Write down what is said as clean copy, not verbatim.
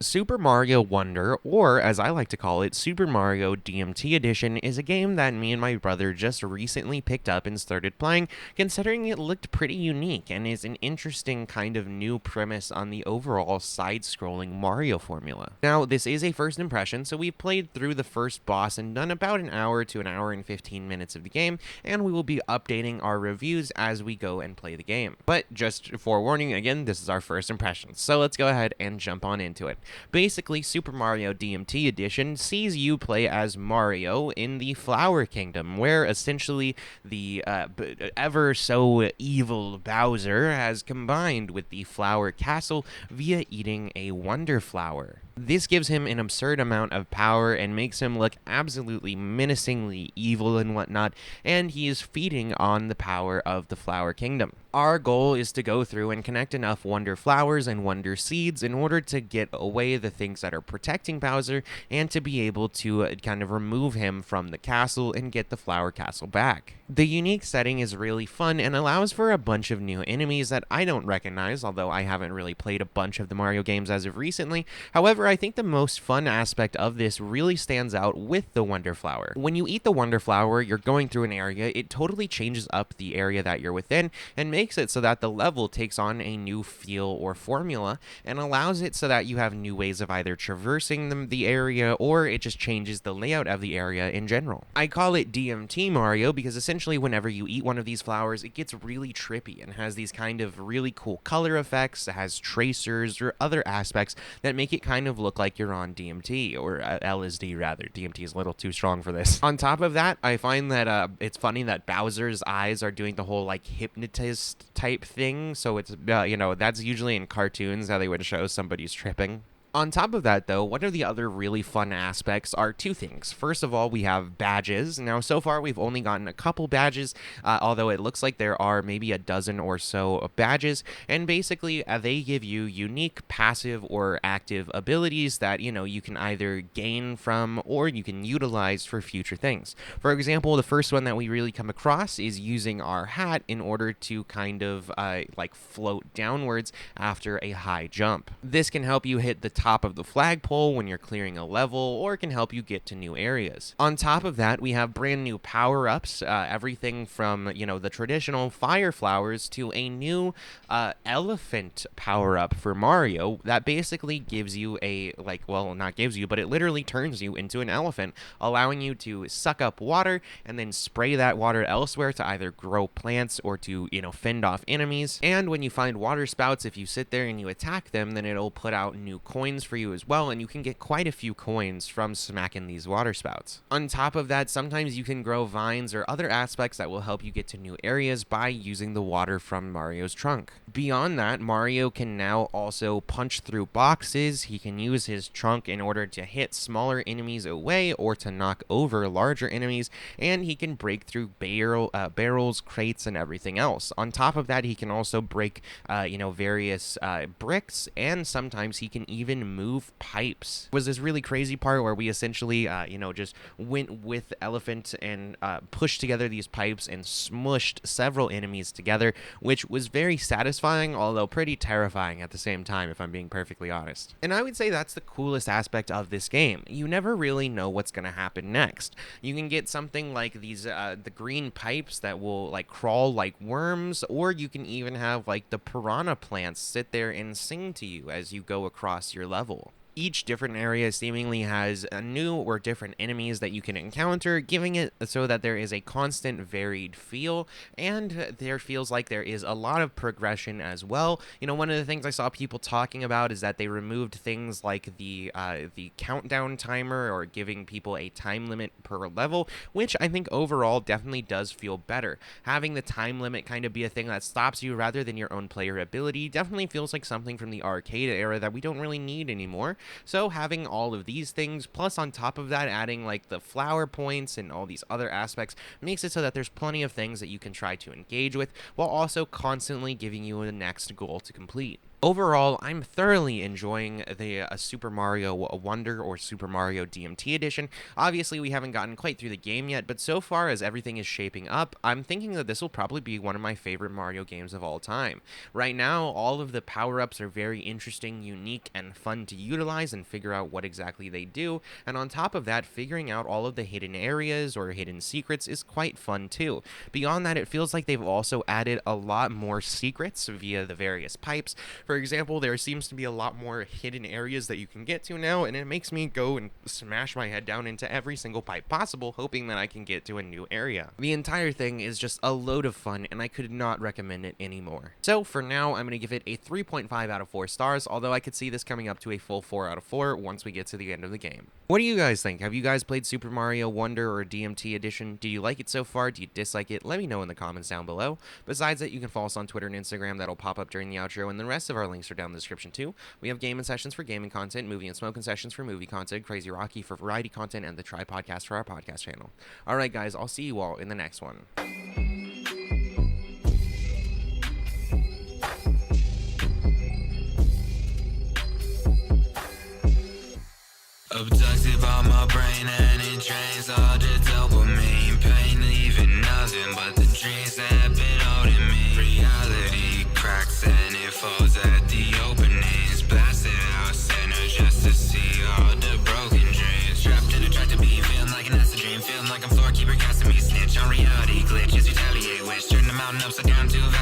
Super Mario Wonder, or as I like to call it, Super Mario DMT Edition, is a game that me and my brother just recently picked up and started playing, considering it looked pretty unique and is an interesting kind of new premise on the overall side-scrolling Mario formula. Now, this is a first impression, so we've played through the first boss and done about an hour to an hour and 15 minutes of the game, and we will be updating our reviews as we go and play the game. But just forewarning, again, this is our first impressions, so let's go ahead and jump on into it. Basically, Super Mario DMT Edition sees you play as Mario in the Flower Kingdom, where essentially the ever so evil Bowser has combined with the Flower Castle via eating a Wonder Flower. This gives him an absurd amount of power and makes him look absolutely menacingly evil and whatnot, and he is feeding on the power of the Flower Kingdom. Our goal is to go through and connect enough Wonder Flowers and Wonder Seeds in order to get away the things that are protecting Bowser and to be able to kind of remove him from the castle and get the Flower Castle back. The unique setting is really fun and allows for a bunch of new enemies that I don't recognize, although I haven't really played a bunch of the Mario games as of recently. However, I think the most fun aspect of this really stands out with the Wonder Flower. When you eat the Wonder Flower, you're going through an area, it totally changes up the area that you're within and makes it so that the level takes on a new feel or formula and allows it so that you have new ways of either traversing the area or it just changes the layout of the area in general. I call it DMT Mario because essentially whenever you eat one of these flowers, it gets really trippy and has these kind of really cool color effects, it has tracers or other aspects that make it kind of look like you're on DMT or LSD rather. DMT is a little too strong for this. On top of that, I find that it's funny that Bowser's eyes are doing the whole like hypnotist type thing, so it's that's usually in cartoons how they would show somebody's tripping. On top of that, though, one of the other really fun aspects are two things. First of all, we have badges. Now, so far, we've only gotten a couple badges, although it looks like there are maybe a dozen or so of badges, and basically, they give you unique passive or active abilities that, you can either gain from or you can utilize for future things. For example, the first one that we really come across is using our hat in order to kind of, float downwards after a high jump. This can help you hit the top of the flagpole when you're clearing a level, or it can help you get to new areas. On top of that, we have brand new power-ups, everything from, the traditional fire flowers to a new elephant power-up for Mario that basically gives you not gives you, but it literally turns you into an elephant, allowing you to suck up water and then spray that water elsewhere to either grow plants or to, fend off enemies. And when you find water spouts, if you sit there and you attack them, then it'll put out new coins for you as well, and you can get quite a few coins from smacking these water spouts. On top of that, sometimes you can grow vines or other aspects that will help you get to new areas by using the water from Mario's trunk. Beyond that, Mario can now also punch through boxes. He can use his trunk in order to hit smaller enemies away or to knock over larger enemies, and he can break through barrels, crates, and everything else. On top of that, he can also break various bricks, and sometimes he can even move pipes. Was this really crazy part where we essentially just went with Elephant and pushed together these pipes and smushed several enemies together, which was very satisfying, although pretty terrifying at the same time, if I'm being perfectly honest. And I would say that's the coolest aspect of this game. You never really know what's going to happen next. You can get something like these the green pipes that will crawl like worms, or you can even have the piranha plants sit there and sing to you as you go across your level. Each different area seemingly has a new or different enemies that you can encounter, giving it so that there is a constant varied feel, and there feels like there is a lot of progression as well. One of the things I saw people talking about is that they removed things like the countdown timer or giving people a time limit per level, which I think overall definitely does feel better. Having the time limit kind of be a thing that stops you rather than your own player ability definitely feels like something from the arcade era that we don't really need anymore. So having all of these things, plus on top of that adding the flower points and all these other aspects, makes it so that there's plenty of things that you can try to engage with, while also constantly giving you the next goal to complete. Overall, I'm thoroughly enjoying the Super Mario Wonder or Super Mario DMT edition. Obviously, we haven't gotten quite through the game yet, but so far as everything is shaping up, I'm thinking that this will probably be one of my favorite Mario games of all time. Right now, all of the power-ups are very interesting, unique, and fun to utilize and figure out what exactly they do, and on top of that, figuring out all of the hidden areas or hidden secrets is quite fun too. Beyond that, it feels like they've also added a lot more secrets via the various pipes. For example, there seems to be a lot more hidden areas that you can get to now, and it makes me go and smash my head down into every single pipe possible, hoping that I can get to a new area. The entire thing is just a load of fun, and I could not recommend it anymore. So for now, I'm going to give it a 3.5 out of 4 stars, although I could see this coming up to a full 4 out of 4 once we get to the end of the game. What do you guys think? Have you guys played Super Mario Wonder or DMT Edition? Do you like it so far? Do you dislike it? Let me know in the comments down below. Besides that, you can follow us on Twitter and Instagram. That'll pop up during the outro, and the rest of our links are down in the description too. We have gaming sessions for gaming content, movie and smoking sessions for movie content, Crazy Rocky for variety content, and the Try Podcast for our podcast channel. Alright guys, I'll see you all in the next one. Abducted by my brain and it drains all the dopamine. Pain leaving nothing but the dreams that have been holding me. Reality cracks and it falls at the openings. Blasted out center just to see all the broken dreams. Trapped in a track to be feeling like an acid dream. Feeling like I'm floor keeper casting me snitch on reality glitches. Retaliate wish, turn the mountain upside down to a